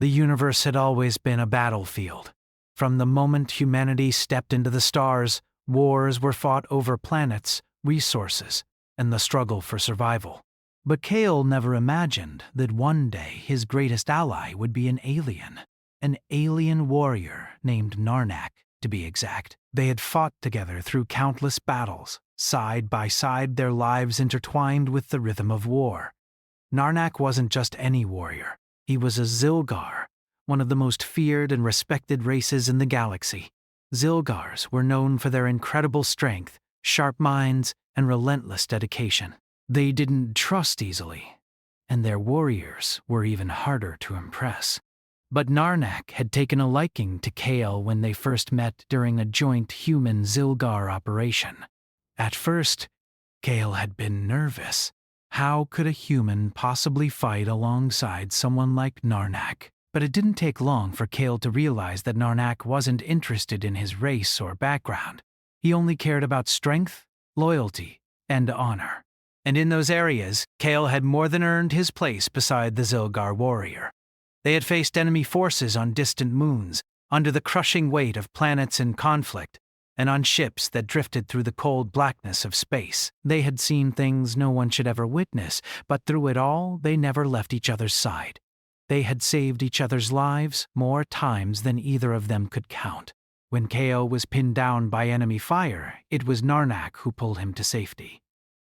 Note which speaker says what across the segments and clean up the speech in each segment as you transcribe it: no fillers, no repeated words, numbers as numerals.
Speaker 1: The universe had always been a battlefield. From the moment humanity stepped into the stars, wars were fought over planets, resources, and the struggle for survival. But Kale never imagined that one day his greatest ally would be an alien warrior named Narnak, to be exact. They had fought together through countless battles, side by side, their lives intertwined with the rhythm of war. Narnak wasn't just any warrior. He was a Zilgar, one of the most feared and respected races in the galaxy. Zilgars were known for their incredible strength, sharp minds, and relentless dedication. They didn't trust easily, and their warriors were even harder to impress. But Narnak had taken a liking to Kale when they first met during a joint human-Zilgar operation. At first, Kale had been nervous. How could a human possibly fight alongside someone like Narnak? But it didn't take long for Kale to realize that Narnak wasn't interested in his race or background. He only cared about strength, loyalty, and honor. And in those areas, Kale had more than earned his place beside the Zilgar warrior. They had faced enemy forces on distant moons, under the crushing weight of planets in conflict, and on ships that drifted through the cold blackness of space. They had seen things no one should ever witness, but through it all, they never left each other's side. They had saved each other's lives more times than either of them could count. When Kale was pinned down by enemy fire, it was Narnak who pulled him to safety.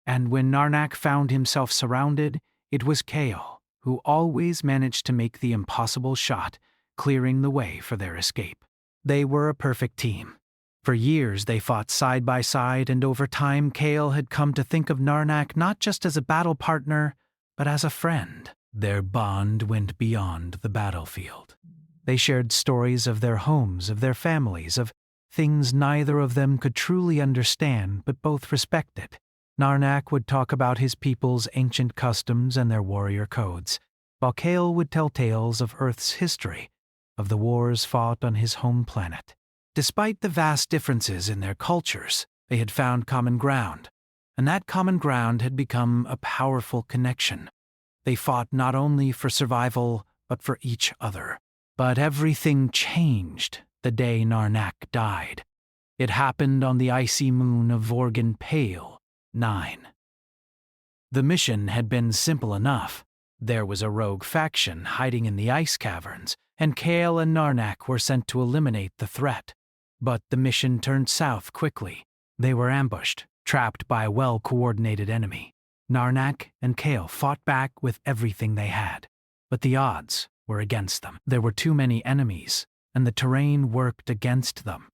Speaker 1: And when Narnak found himself surrounded, it was Kale who always managed to make the impossible shot, clearing the way for their escape. They were a perfect team. For years they fought side by side, and over time Kale had come to think of Narnak not just as a battle partner, but as a friend. Their bond went beyond the battlefield. They shared stories of their homes, of their families, of things neither of them could truly understand but both respected. Narnak would talk about his people's ancient customs and their warrior codes, while Kale would tell tales of Earth's history, of the wars fought on his home planet. Despite the vast differences in their cultures, they had found common ground, and that common ground had become a powerful connection. They fought not only for survival, but for each other. But everything changed the day Narnak died. It happened on the icy moon of Vorgan Pale 9. The mission had been simple enough. There was a rogue faction hiding in the ice caverns, and Kale and Narnak were sent to eliminate the threat. But the mission turned south quickly. They were ambushed, trapped by a well-coordinated enemy. Narnak and Kale fought back with everything they had, but the odds were against them. There were too many enemies, and the terrain worked against them.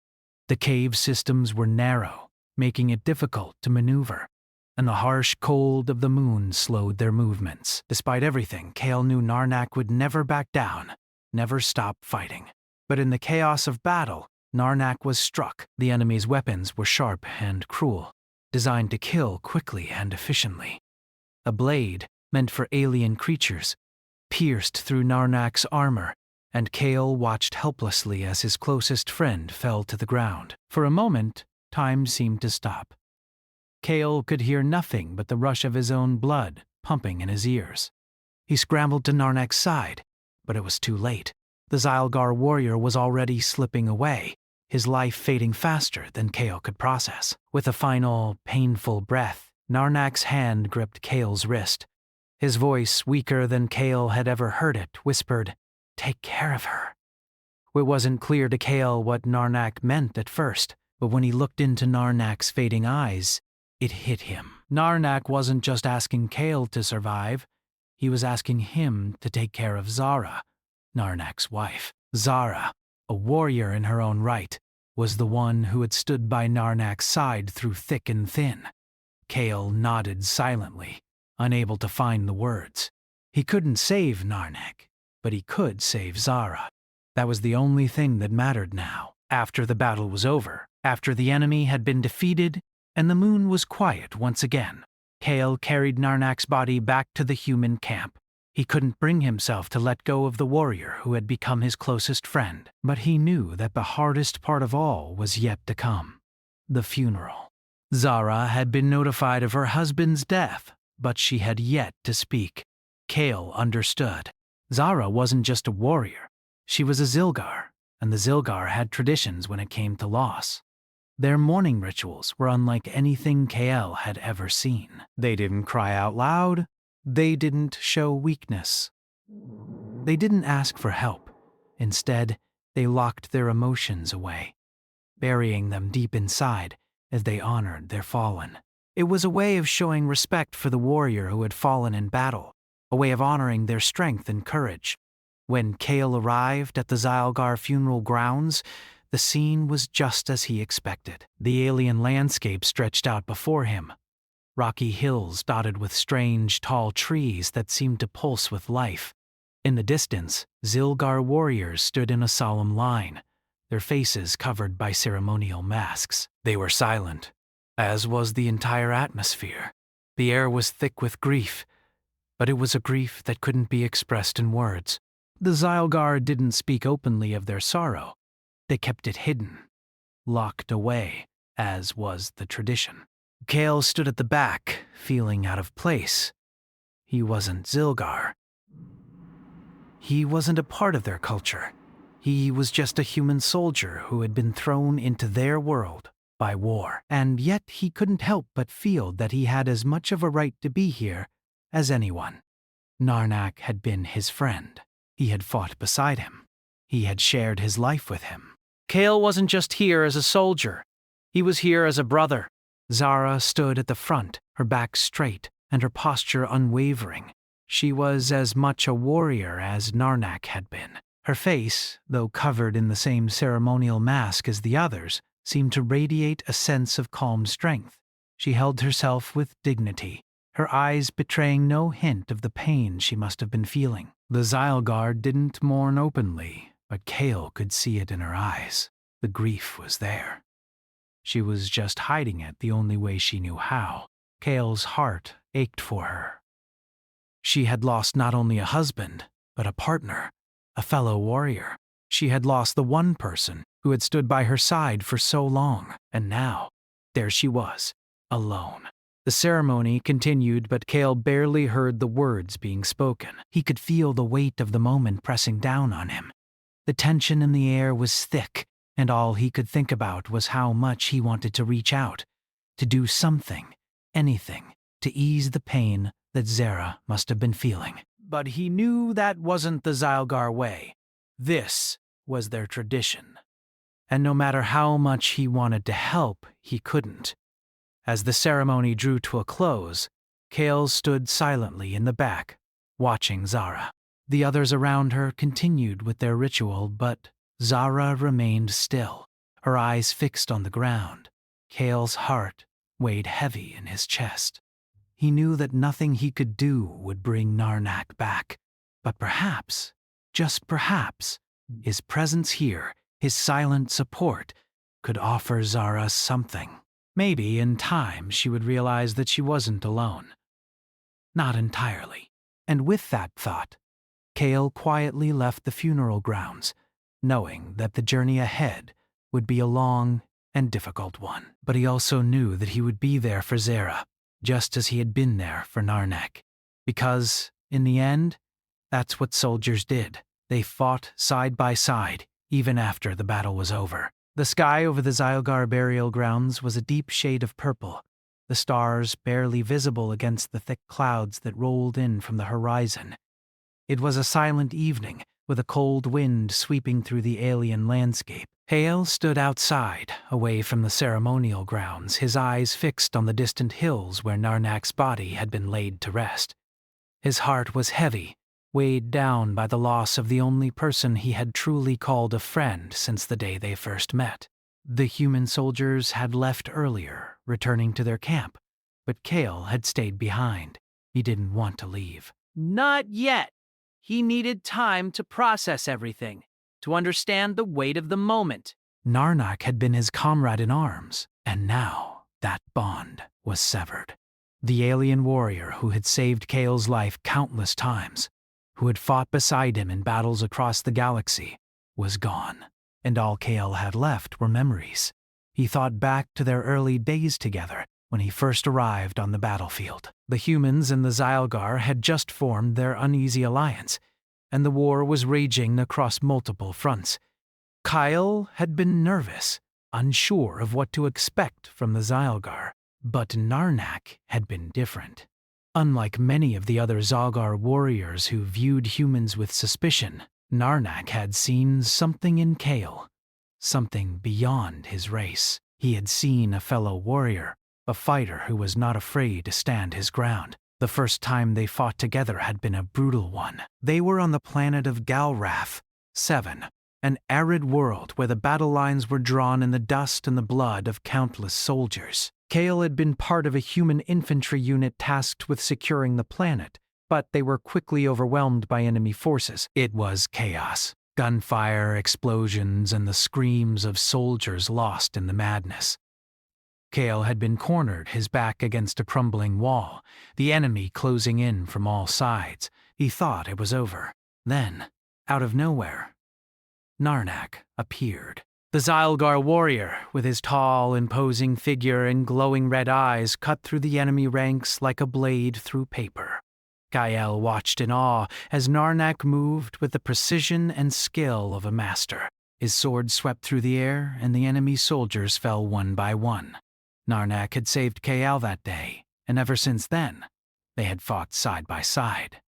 Speaker 1: The cave systems were narrow, making it difficult to maneuver, and the harsh cold of the moon slowed their movements. Despite everything, Kale knew Narnak would never back down, never stop fighting. But in the chaos of battle, Narnak was struck. The enemy's weapons were sharp and cruel, designed to kill quickly and efficiently. A blade, meant for alien creatures, pierced through Narnak's armor, and Kale watched helplessly as his closest friend fell to the ground. For a moment, time seemed to stop. Kale could hear nothing but the rush of his own blood pumping in his ears. He scrambled to Narnak's side, but it was too late. The Zilgar warrior was already slipping away, his life fading faster than Kale could process. With a final, painful breath, Narnak's hand gripped Kale's wrist. His voice, weaker than Kale had ever heard it, whispered, "Take care of her." It wasn't clear to Kale what Narnak meant at first, but when he looked into Narnak's fading eyes, it hit him. Narnak wasn't just asking Kale to survive, he was asking him to take care of Zara, Narnak's wife. Zara, a warrior in her own right, was the one who had stood by Narnak's side through thick and thin. Kale nodded silently, unable to find the words. He couldn't save Narnak, but he could save Zara. That was the only thing that mattered now. After the battle was over, after the enemy had been defeated, and the moon was quiet once again, Kale carried Narnak's body back to the human camp. He couldn't bring himself to let go of the warrior who had become his closest friend, but he knew that the hardest part of all was yet to come: the funeral. Zara had been notified of her husband's death, but she had yet to speak. Kale understood. Zara wasn't just a warrior. She was a Zilgar, and the Zilgar had traditions when it came to loss. Their mourning rituals were unlike anything Kael had ever seen. They didn't cry out loud. They didn't show weakness. They didn't ask for help. Instead, they locked their emotions away, burying them deep inside as they honored their fallen. It was a way of showing respect for the warrior who had fallen in battle, a way of honoring their strength and courage. When Kael arrived at the Zylgar funeral grounds, the scene was just as he expected. The alien landscape stretched out before him, rocky hills dotted with strange, tall trees that seemed to pulse with life. In the distance, Zilgar warriors stood in a solemn line, their faces covered by ceremonial masks. They were silent, as was the entire atmosphere. The air was thick with grief, but it was a grief that couldn't be expressed in words. The Zylgar didn't speak openly of their sorrow. They kept it hidden, locked away, as was the tradition. Kael stood at the back, feeling out of place. He wasn't Zilgar. He wasn't a part of their culture. He was just a human soldier who had been thrown into their world by war. And yet he couldn't help but feel that he had as much of a right to be here as anyone. Narnak had been his friend. He had fought beside him. He had shared his life with him. Kael wasn't just here as a soldier. He was here as a brother. Zara stood at the front, her back straight and her posture unwavering. She was as much a warrior as Narnak had been. Her face, though covered in the same ceremonial mask as the others, seemed to radiate a sense of calm strength. She held herself with dignity, her eyes betraying no hint of the pain she must have been feeling. The Zylgar didn't mourn openly, but Kael could see it in her eyes. The grief was there. She was just hiding it the only way she knew how. Kael's heart ached for her. She had lost not only a husband, but a partner, a fellow warrior. She had lost the one person who had stood by her side for so long, and now, there she was, alone. The ceremony continued, but Kael barely heard the words being spoken. He could feel the weight of the moment pressing down on him. The tension in the air was thick, and all he could think about was how much he wanted to reach out, to do something, anything, to ease the pain that Zara must have been feeling. But he knew that wasn't the Zylgar way. This was their tradition. And no matter how much he wanted to help, he couldn't. As the ceremony drew to a close, Kael stood silently in the back, watching Zara. The others around her continued with their ritual, but Zara remained still, her eyes fixed on the ground. Kael's heart weighed heavy in his chest. He knew that nothing he could do would bring Narnak back, but perhaps, just perhaps, his presence here, his silent support, could offer Zara something. Maybe in time she would realize that she wasn't alone. Not entirely. And with that thought, Kael quietly left the funeral grounds, knowing that the journey ahead would be a long and difficult one. But he also knew that he would be there for Zara, just as he had been there for Narnak. Because, in the end, that's what soldiers did. They fought side by side, even after the battle was over. The sky over the Zylgar burial grounds was a deep shade of purple, the stars barely visible against the thick clouds that rolled in from the horizon. It was a silent evening, with a cold wind sweeping through the alien landscape. Kael stood outside, away from the ceremonial grounds, his eyes fixed on the distant hills where Narnak's body had been laid to rest. His heart was heavy, weighed down by the loss of the only person he had truly called a friend since the day they first met. The human soldiers had left earlier, returning to their camp, but Kael had stayed behind. He didn't want to leave. Not yet. He needed time to process everything, to understand the weight of the moment. Narnak had been his comrade in arms, and now that bond was severed. The alien warrior who had saved Kael's life countless times, who had fought beside him in battles across the galaxy, was gone, and all Kael had left were memories. He thought back to their early days together when he first arrived on the battlefield. The humans and the Zylgar had just formed their uneasy alliance, and the war was raging across multiple fronts. Kyle had been nervous, unsure of what to expect from the Zylgar, but Narnak had been different. Unlike many of the other Zylgar warriors who viewed humans with suspicion, Narnak had seen something in Kale, something beyond his race. He had seen a fellow warrior, a fighter who was not afraid to stand his ground. The first time they fought together had been a brutal one. They were on the planet of Galrath 7, an arid world where the battle lines were drawn in the dust and the blood of countless soldiers. Kale had been part of a human infantry unit tasked with securing the planet, but they were quickly overwhelmed by enemy forces. It was chaos. Gunfire, explosions, and the screams of soldiers lost in the madness. Kale had been cornered, his back against a crumbling wall, the enemy closing in from all sides. He thought it was over. Then, out of nowhere, Narnak appeared. The Zylgar warrior, with his tall, imposing figure and glowing red eyes, cut through the enemy ranks like a blade through paper. Kyle watched in awe as Narnak moved with the precision and skill of a master. His sword swept through the air, and the enemy soldiers fell one by one. Narnak had saved Kale that day, and ever since then, they had fought side by side.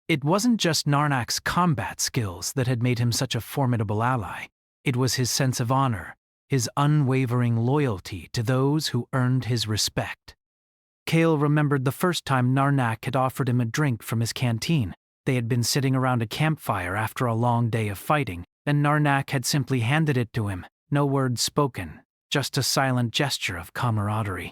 Speaker 1: It wasn't just Narnak's combat skills that had made him such a formidable ally. It was his sense of honor, his unwavering loyalty to those who earned his respect. Kale remembered the first time Narnak had offered him a drink from his canteen. They had been sitting around a campfire after a long day of fighting, and Narnak had simply handed it to him, no words spoken, just a silent gesture of camaraderie.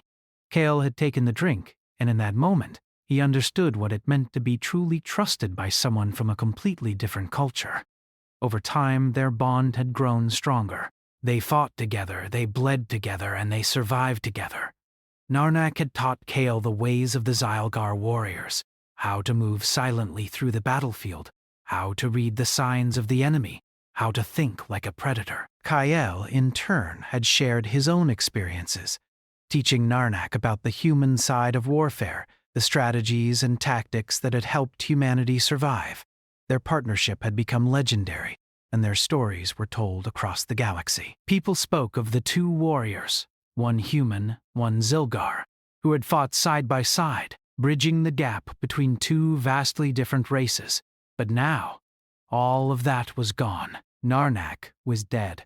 Speaker 1: Kale had taken the drink, and in that moment, he understood what it meant to be truly trusted by someone from a completely different culture. Over time, their bond had grown stronger. They fought together, they bled together, and they survived together. Narnak had taught Kale the ways of the Zylgar warriors, how to move silently through the battlefield, how to read the signs of the enemy, how to think like a predator. Kyle, in turn, had shared his own experiences, teaching Narnak about the human side of warfare, the strategies and tactics that had helped humanity survive. Their partnership had become legendary, and their stories were told across the galaxy. People spoke of the two warriors, one human, one Zylgar, who had fought side by side, bridging the gap between two vastly different races. But now, all of that was gone. Narnak was dead,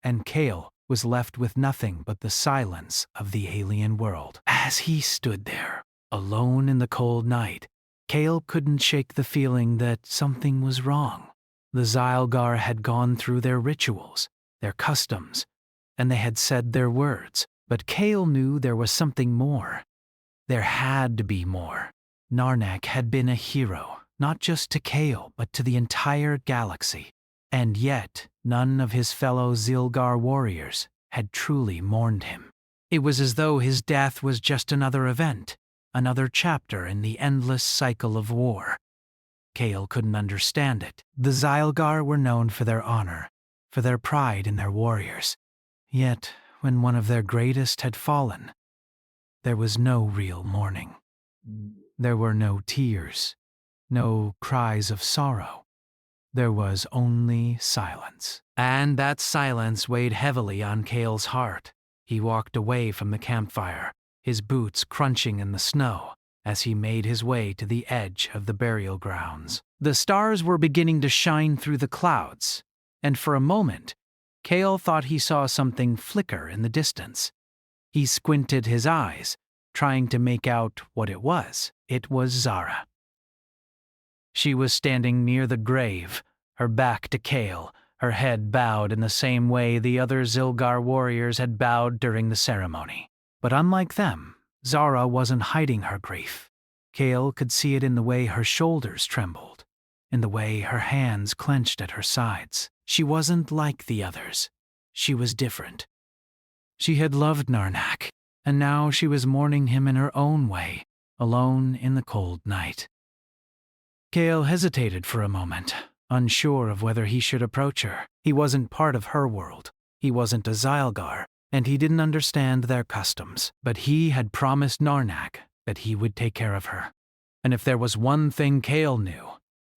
Speaker 1: and Kale was left with nothing but the silence of the alien world. As he stood there, alone in the cold night, Kale couldn't shake the feeling that something was wrong. The Zylgar had gone through their rituals, their customs, and they had said their words, but Kale knew there was something more. There had to be more. Narnak had been a hero, not just to Kale, but to the entire galaxy. And yet, none of his fellow Zylgar warriors had truly mourned him. It was as though his death was just another event, another chapter in the endless cycle of war. Kale couldn't understand it. The Zylgar were known for their honor, for their pride in their warriors. Yet, when one of their greatest had fallen, there was no real mourning. There were no tears, no cries of sorrow. There was only silence. And that silence weighed heavily on Kale's heart. He walked away from the campfire, his boots crunching in the snow, as he made his way to the edge of the burial grounds. The stars were beginning to shine through the clouds, and for a moment, Kale thought he saw something flicker in the distance. He squinted his eyes, trying to make out what it was. It was Zara. She was standing near the grave, her back to Kale, her head bowed in the same way the other Zylgar warriors had bowed during the ceremony. But unlike them, Zara wasn't hiding her grief. Kale could see it in the way her shoulders trembled, in the way her hands clenched at her sides. She wasn't like the others. She was different. She had loved Narnak, and now she was mourning him in her own way, alone in the cold night. Kale hesitated for a moment, unsure of whether he should approach her. He wasn't part of her world. He wasn't a Zylgar, and he didn't understand their customs. But he had promised Narnak that he would take care of her. And if there was one thing Kale knew,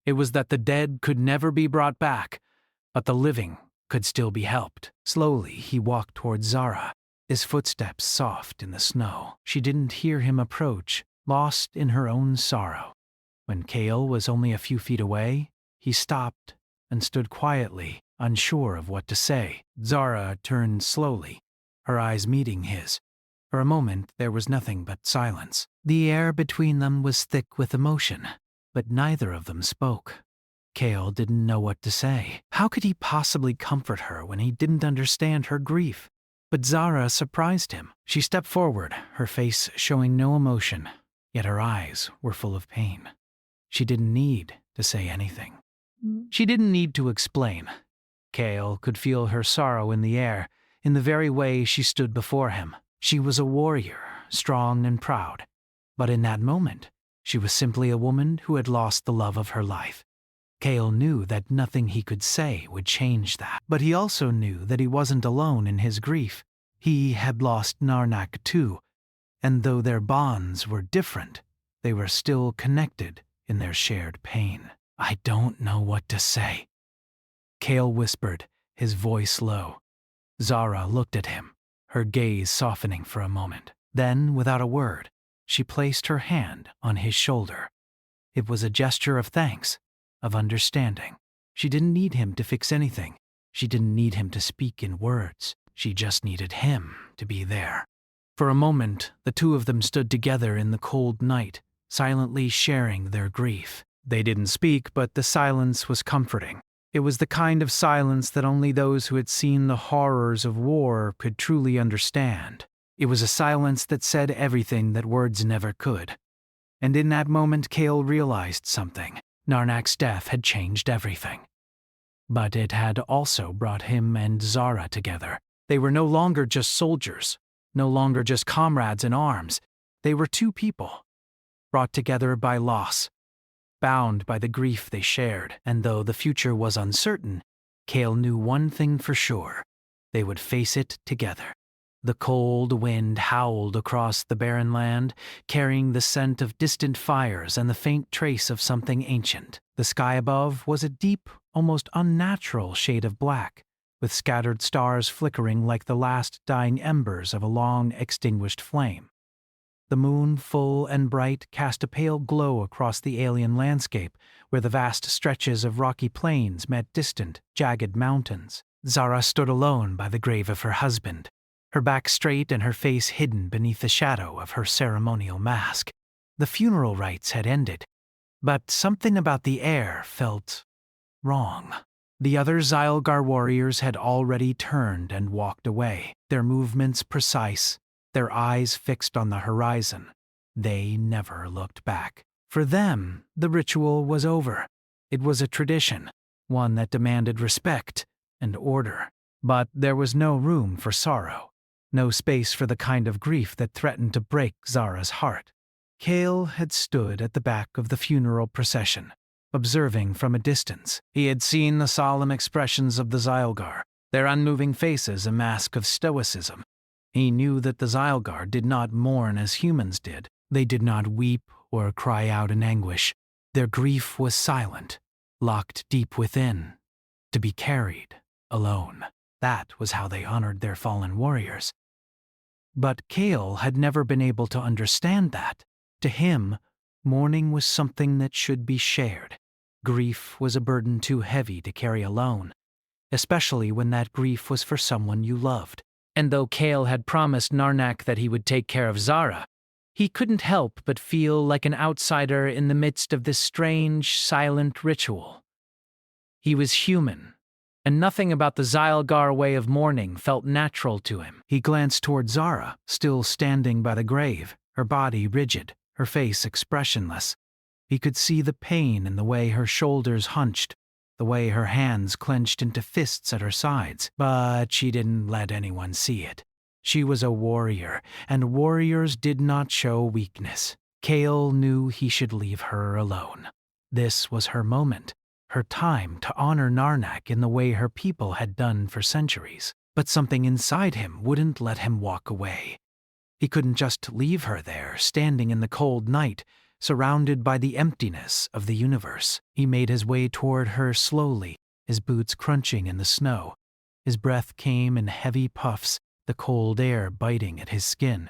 Speaker 1: It was that the dead could never be brought back, but the living could still be helped. Slowly, he walked towards Zara, his footsteps soft in the snow. She didn't hear him approach, lost in her own sorrow. When Kale was only a few feet away, he stopped and stood quietly, unsure of what to say. Zara turned slowly, her eyes meeting his. For a moment, there was nothing but silence. The air between them was thick with emotion, but neither of them spoke. Kale didn't know what to say. How could he possibly comfort her when he didn't understand her grief? But Zara surprised him. She stepped forward, her face showing no emotion, yet her eyes were full of pain. She didn't need to say anything. She didn't need to explain. Kale could feel her sorrow in the air, in the very way she stood before him. She was a warrior, strong and proud. But in that moment, she was simply a woman who had lost the love of her life. Kale knew that nothing he could say would change that. But he also knew that he wasn't alone in his grief. He had lost Narnak too, and though their bonds were different, they were still connected in their shared pain. "I don't know what to say," Kale whispered, his voice low. Zara looked at him, her gaze softening for a moment. Then, without a word, she placed her hand on his shoulder. It was a gesture of thanks, of understanding. She didn't need him to fix anything. She didn't need him to speak in words. She just needed him to be there. For a moment, the two of them stood together in the cold night, silently sharing their grief. They didn't speak, but the silence was comforting. It was the kind of silence that only those who had seen the horrors of war could truly understand. It was a silence that said everything that words never could. And in that moment, Kale realized something. Narnak's death had changed everything. But it had also brought him and Zara together. They were no longer just soldiers, no longer just comrades in arms. They were two people, brought together by loss, bound by the grief they shared. And though the future was uncertain, Kale knew one thing for sure: they would face it together. The cold wind howled across the barren land, carrying the scent of distant fires and the faint trace of something ancient. The sky above was a deep, almost unnatural shade of black, with scattered stars flickering like the last dying embers of a long-extinguished flame. The moon, full and bright, cast a pale glow across the alien landscape, where the vast stretches of rocky plains met distant, jagged mountains. Zara stood alone by the grave of her husband, her back straight and her face hidden beneath the shadow of her ceremonial mask. The funeral rites had ended, but something about the air felt wrong. The other Zylgar warriors had already turned and walked away, their movements precise, their eyes fixed on the horizon. They never looked back. For them, the ritual was over. It was a tradition, one that demanded respect and order. But there was no room for sorrow, no space for the kind of grief that threatened to break Zara's heart. Kale had stood at the back of the funeral procession, observing from a distance. He had seen the solemn expressions of the Zylgar, their unmoving faces a mask of stoicism. He knew that the Zylgar did not mourn as humans did. They did not weep or cry out in anguish. Their grief was silent, locked deep within, to be carried alone. That was how they honored their fallen warriors. But Kale had never been able to understand that. To him, mourning was something that should be shared. Grief was a burden too heavy to carry alone, especially when that grief was for someone you loved. And though Kale had promised Narnak that he would take care of Zara, he couldn't help but feel like an outsider in the midst of this strange, silent ritual. He was human, and nothing about the Zylgar way of mourning felt natural to him. He glanced toward Zara, still standing by the grave, her body rigid, her face expressionless. He could see the pain in the way her shoulders hunched, the way her hands clenched into fists at her sides, but she didn't let anyone see it. She was a warrior, and warriors did not show weakness. Kale knew he should leave her alone. This was her moment, her time to honor Narnak in the way her people had done for centuries. But something inside him wouldn't let him walk away. He couldn't just leave her there, standing in the cold night, surrounded by the emptiness of the universe. He made his way toward her slowly, his boots crunching in the snow. His breath came in heavy puffs, the cold air biting at his skin.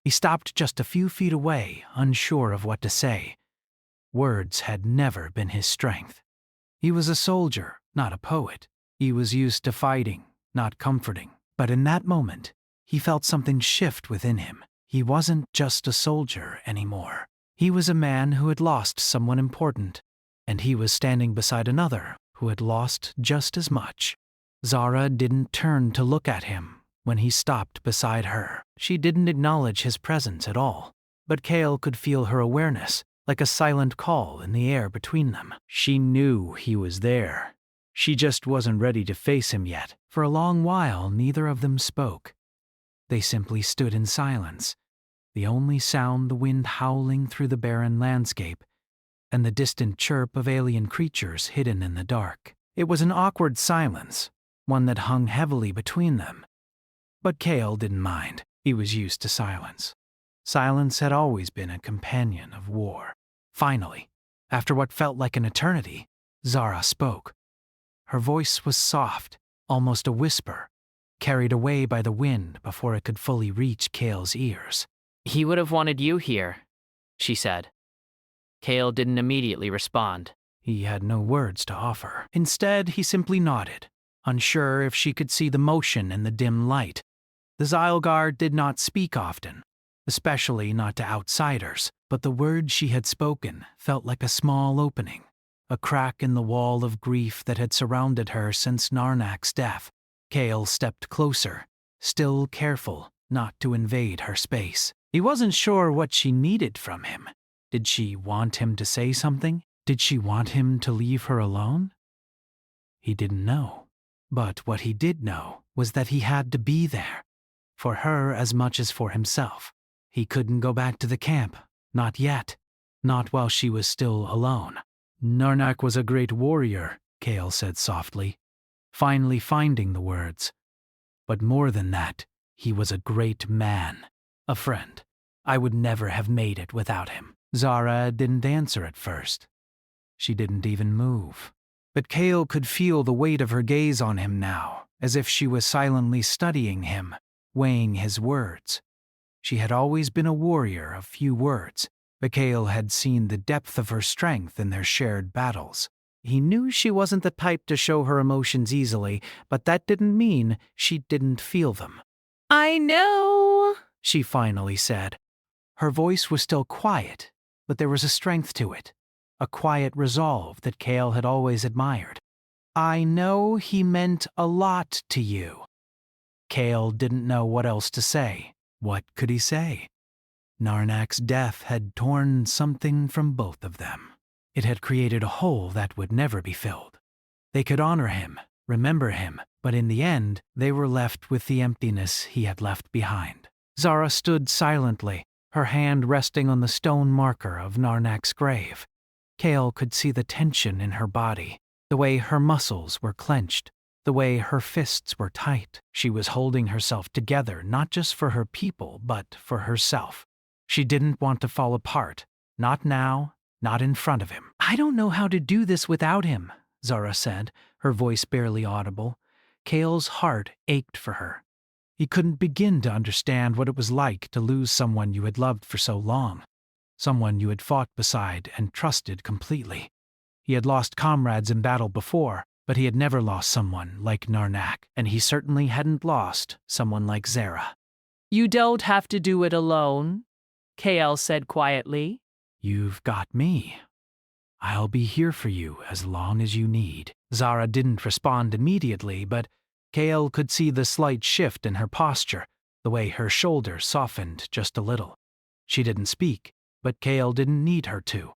Speaker 1: He stopped just a few feet away, unsure of what to say. Words had never been his strength. He was a soldier, not a poet. He was used to fighting, not comforting. But in that moment, he felt something shift within him. He wasn't just a soldier anymore. He was a man who had lost someone important, and he was standing beside another who had lost just as much. Zara didn't turn to look at him when he stopped beside her. She didn't acknowledge his presence at all, but Cale could feel her awareness, like a silent call in the air between them. She knew he was there. She just wasn't ready to face him yet. For a long while, neither of them spoke. They simply stood in silence, the only sound the wind howling through the barren landscape, and the distant chirp of alien creatures hidden in the dark. It was an awkward silence, one that hung heavily between them. But Cale didn't mind. He was used to silence. Silence had always been a companion of war. Finally, after what felt like an eternity, Zara spoke. Her voice was soft, almost a whisper, carried away by the wind before it could fully reach Cale's ears.
Speaker 2: "He would have wanted you here," she said. Cale didn't immediately respond.
Speaker 1: He had no words to offer. Instead, he simply nodded, unsure if she could see the motion in the dim light. The Zylgard did not speak often, especially not to outsiders, but the words she had spoken felt like a small opening, a crack in the wall of grief that had surrounded her since Narnak's death. Cale stepped closer, still careful not to invade her space. He wasn't sure what she needed from him. Did she want him to say something? Did she want him to leave her alone? He didn't know. But what he did know was that he had to be there, for her as much as for himself. He couldn't go back to the camp, not yet, not while she was still alone. Narnak was a great warrior, Cale said softly, finally finding the words. But more than that, he was a great man, a friend. I would never have made it without him. Zara didn't answer at first. She didn't even move. But Cale could feel the weight of her gaze on him now, as if she was silently studying him, weighing his words. She had always been a warrior of few words, but Cale had seen the depth of her strength in their shared battles. He knew she wasn't the type to show her emotions easily, but that didn't mean she didn't feel them.
Speaker 3: "I know,"
Speaker 1: she finally said. Her voice was still quiet, but there was a strength to it, a quiet resolve that Cale had always admired. "I know he meant a lot to you." Cale didn't know what else to say. What could he say? Narnak's death had torn something from both of them. It had created a hole that would never be filled. They could honor him, remember him, but in the end, they were left with the emptiness he had left behind. Zara stood silently, her hand resting on the stone marker of Narnak's grave. Cale could see the tension in her body, the way her muscles were clenched, the way her fists were tight. She was holding herself together not just for her people, but for herself. She didn't want to fall apart, not now, not in front of him. "I don't know how to do this without him," Zara said, her voice barely audible. Cale's heart ached for her. He couldn't begin to understand what it was like to lose someone you had loved for so long, someone you had fought beside and trusted completely. He had lost comrades in battle before, but he had never lost someone like Narnak, and he certainly hadn't lost someone like Zara.
Speaker 3: "You don't have to do it alone," Cale said quietly.
Speaker 1: "You've got me. I'll be here for you as long as you need." Zara didn't respond immediately, but Cale could see the slight shift in her posture, the way her shoulders softened just a little. She didn't speak, but Cale didn't need her to.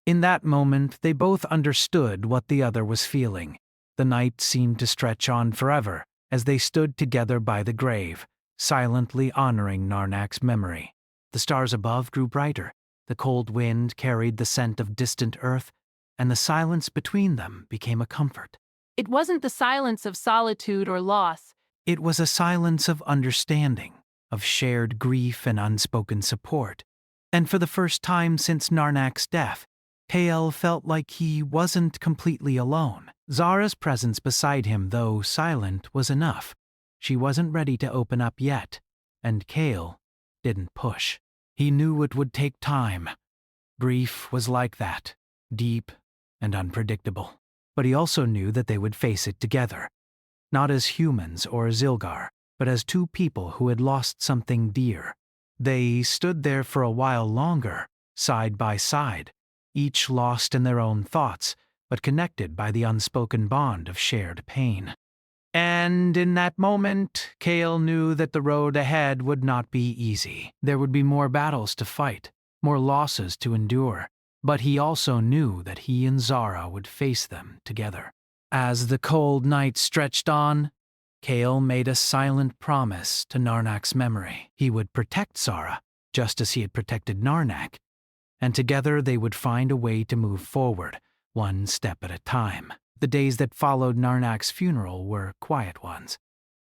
Speaker 1: In that moment, they both understood what the other was feeling. The night seemed to stretch on forever as they stood together by the grave, silently honoring Narnak's memory. The stars above grew brighter, the cold wind carried the scent of distant earth, and the silence between them became a comfort.
Speaker 3: It wasn't the silence of solitude or loss.
Speaker 1: It was a silence of understanding, of shared grief and unspoken support. And for the first time since Narnak's death, Kale felt like he wasn't completely alone. Zara's presence beside him, though silent, was enough. She wasn't ready to open up yet, and Kale didn't push. He knew it would take time. Grief was like that, deep and unpredictable. But he also knew that they would face it together, not as humans or Zilgar, but as two people who had lost something dear. They stood there for a while longer, side by side, each lost in their own thoughts, but connected by the unspoken bond of shared pain. And in that moment, Kale knew that the road ahead would not be easy. There would be more battles to fight, more losses to endure, but he also knew that he and Zara would face them together. As the cold night stretched on, Kale made a silent promise to Narnak's memory. He would protect Zara, just as he had protected Narnak, and together they would find a way to move forward, one step at a time. The days that followed Narnak's funeral were quiet ones.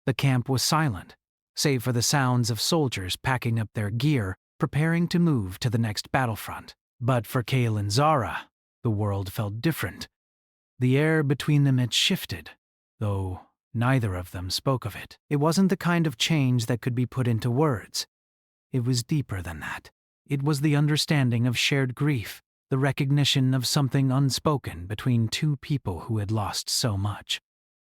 Speaker 1: The camp was silent, save for the sounds of soldiers packing up their gear, preparing to move to the next battlefront. But for Kale and Zara, the world felt different. The air between them had shifted, though neither of them spoke of it. It wasn't the kind of change that could be put into words. It was deeper than that. It was the understanding of shared grief, the recognition of something unspoken between two people who had lost so much.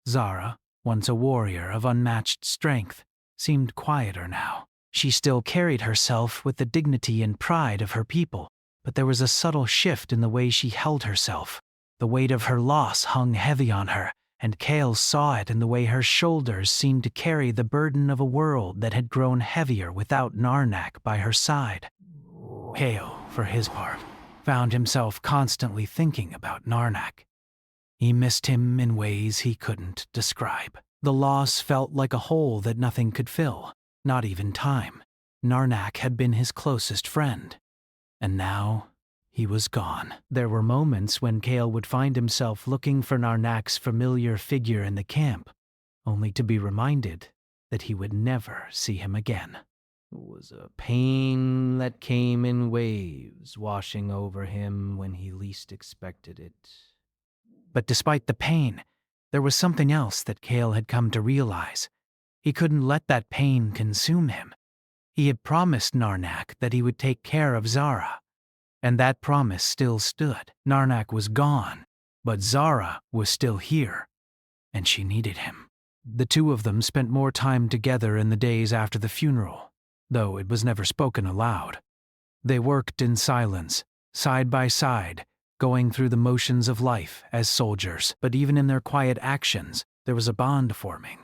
Speaker 1: Zara, once a warrior of unmatched strength, seemed quieter now. She still carried herself with the dignity and pride of her people, but there was a subtle shift in the way she held herself. The weight of her loss hung heavy on her, and Kale saw it in the way her shoulders seemed to carry the burden of a world that had grown heavier without Narnak by her side. Kale, for his part, found himself constantly thinking about Narnak. He missed him in ways he couldn't describe. The loss felt like a hole that nothing could fill, not even time. Narnak had been his closest friend, and now he was gone. There were moments when Kale would find himself looking for Narnak's familiar figure in the camp, only to be reminded that he would never see him again. It was a pain that came in waves, washing over him when he least expected it. But despite the pain, there was something else that Kale had come to realize. He couldn't let that pain consume him. He had promised Narnak that he would take care of Zara, and that promise still stood. Narnak was gone, but Zara was still here, and she needed him. The two of them spent more time together in the days after the funeral, though it was never spoken aloud. They worked in silence, side by side, going through the motions of life as soldiers, but even in their quiet actions, there was a bond forming.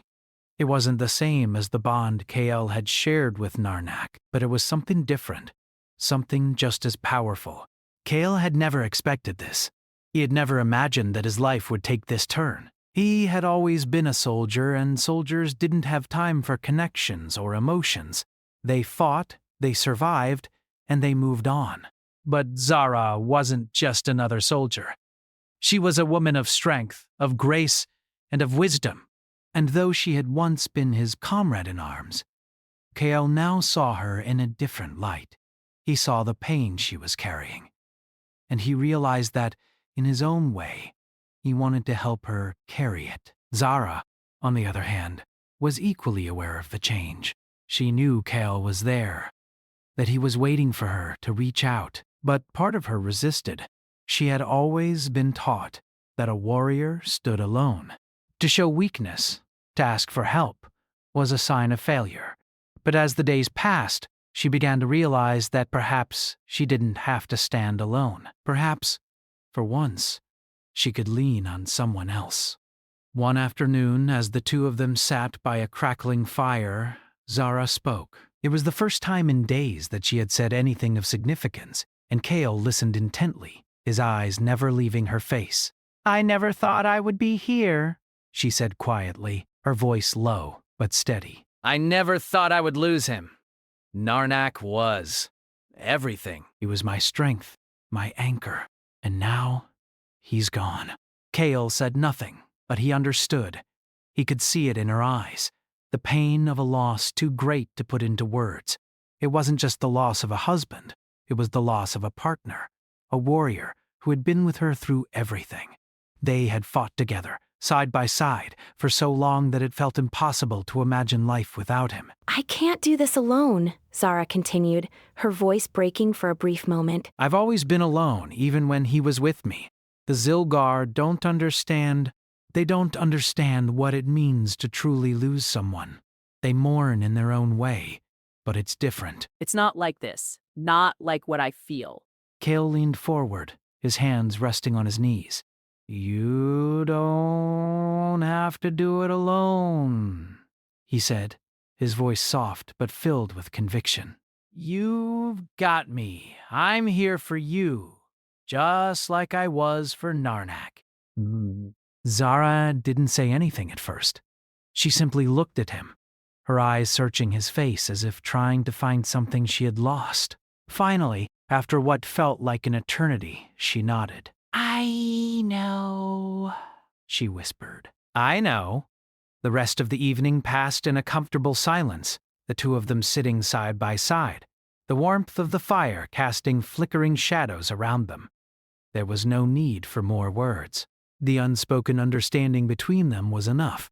Speaker 1: It wasn't the same as the bond Kale had shared with Narnak, but it was something different, something just as powerful. Kale had never expected this. He had never imagined that his life would take this turn. He had always been a soldier, and soldiers didn't have time for connections or emotions. They fought, they survived, and they moved on. But Zara wasn't just another soldier. She was a woman of strength, of grace, and of wisdom. And though she had once been his comrade in arms, Kale now saw her in a different light. He saw the pain she was carrying, and he realized that, in his own way, he wanted to help her carry it. Zara, on the other hand, was equally aware of the change. She knew Kale was there, that he was waiting for her to reach out, but part of her resisted. She had always been taught that a warrior stood alone. To show weakness, to ask for help, was a sign of failure. But as the days passed, she began to realize that perhaps she didn't have to stand alone. Perhaps, for once, she could lean on someone else. One afternoon, as the two of them sat by a crackling fire, Zara spoke. It was the first time in days that she had said anything of significance, and Kale listened intently, his eyes never leaving her face. "I never thought I would be here," she said quietly, her voice low but steady.
Speaker 2: I never thought I would lose him. Narnak was everything.
Speaker 1: He was my strength, my anchor, and now he's gone. Kale said nothing, but he understood. He could see it in her eyes, the pain of a loss too great to put into words. It wasn't just the loss of a husband, It was the loss of a partner, a warrior who had been with her through everything. They had fought together, side by side, for so long that it felt impossible to imagine life without him.
Speaker 4: I can't do this alone, Zara continued, her voice breaking for a brief moment.
Speaker 1: I've always been alone, even when he was with me. The Zilgar don't understand. They don't understand what it means to truly lose someone. They mourn in their own way, but it's different.
Speaker 3: It's not like this. Not like what I feel.
Speaker 1: Kale leaned forward, his hands resting on his knees. You don't have to do it alone, he said, his voice soft but filled with conviction. You've got me. I'm here for you, just like I was for Narnak. Zara didn't say anything at first. She simply looked at him, her eyes searching his face as if trying to find something she had lost. Finally, after what felt like an eternity, she nodded. I know, she whispered. I know. The rest of the evening passed in a comfortable silence, the two of them sitting side by side, the warmth of the fire casting flickering shadows around them. There was no need for more words. The unspoken understanding between them was enough.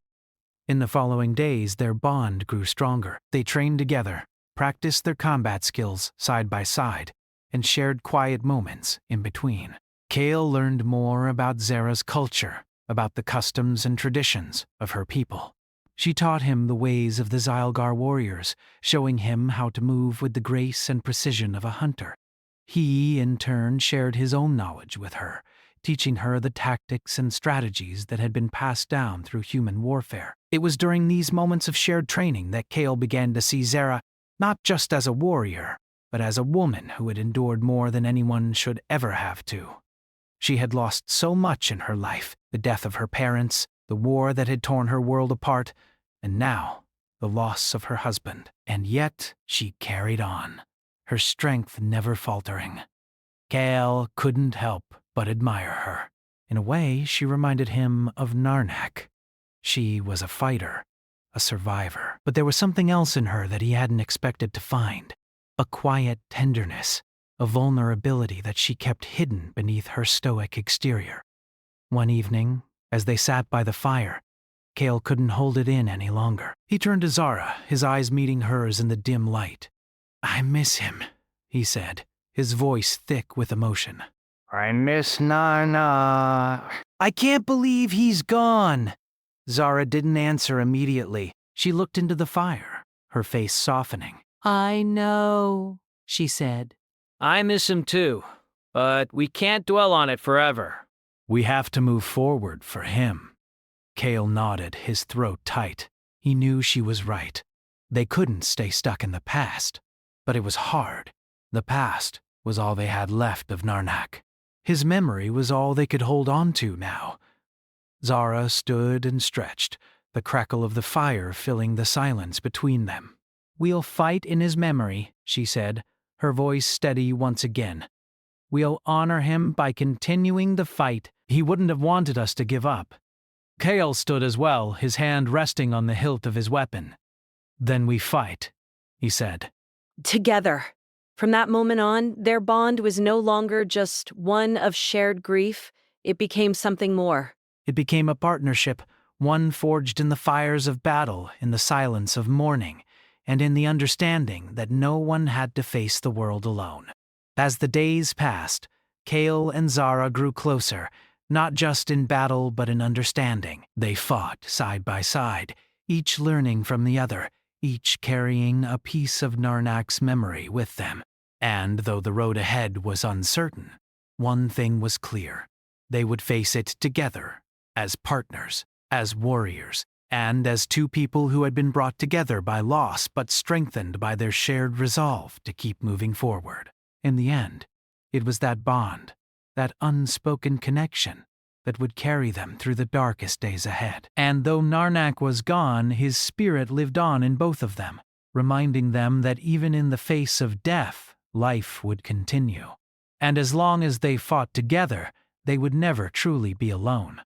Speaker 1: In the following days, their bond grew stronger. They trained together, practiced their combat skills side by side, and shared quiet moments in between. Kale learned more about Zara's culture, about the customs and traditions of her people. She taught him the ways of the Zylgar warriors, showing him how to move with the grace and precision of a hunter. He, in turn, shared his own knowledge with her, teaching her the tactics and strategies that had been passed down through human warfare. It was during these moments of shared training that Kale began to see Zara not just as a warrior, but as a woman who had endured more than anyone should ever have to. She had lost so much in her life, the death of her parents, the war that had torn her world apart, and now the loss of her husband. And yet she carried on, her strength never faltering. Kale couldn't help but admire her. In a way, she reminded him of Narnak. She was a fighter, a survivor, but there was something else in her that he hadn't expected to find. A quiet tenderness, a vulnerability that she kept hidden beneath her stoic exterior. One evening, as they sat by the fire, Kale couldn't hold it in any longer. He turned to Zara, his eyes meeting hers in the dim light. I miss him, he said, his voice thick with emotion. I miss Nana. I can't believe he's gone. Zara didn't answer immediately. She looked into the fire, her face softening.
Speaker 3: I know, she said.
Speaker 2: I miss him too, but we can't dwell on it forever.
Speaker 1: We have to move forward for him. Kale nodded, his throat tight. He knew she was right. They couldn't stay stuck in the past. But it was hard. The past was all they had left of Narnak. His memory was all they could hold on to now. Zara stood and stretched, the crackle of the fire filling the silence between them. We'll fight in his memory, she said, her voice steady once again. We'll honor him by continuing the fight. He wouldn't have wanted us to give up. Kale stood as well, his hand resting on the hilt of his weapon. Then we fight, he said.
Speaker 4: Together. From that moment on, their bond was no longer just one of shared grief. It became something more.
Speaker 1: It became a partnership, one forged in the fires of battle, in the silence of mourning, and in the understanding that no one had to face the world alone. As the days passed, Kale and Zara grew closer, not just in battle but in understanding. They fought side by side, each learning from the other, each carrying a piece of Narnak's memory with them. And though the road ahead was uncertain, one thing was clear. They would face it together, as partners, as warriors, and as two people who had been brought together by loss but strengthened by their shared resolve to keep moving forward. In the end, it was that bond, that unspoken connection, that would carry them through the darkest days ahead. And though Narnak was gone, his spirit lived on in both of them, reminding them that even in the face of death, life would continue. And as long as they fought together, they would never truly be alone.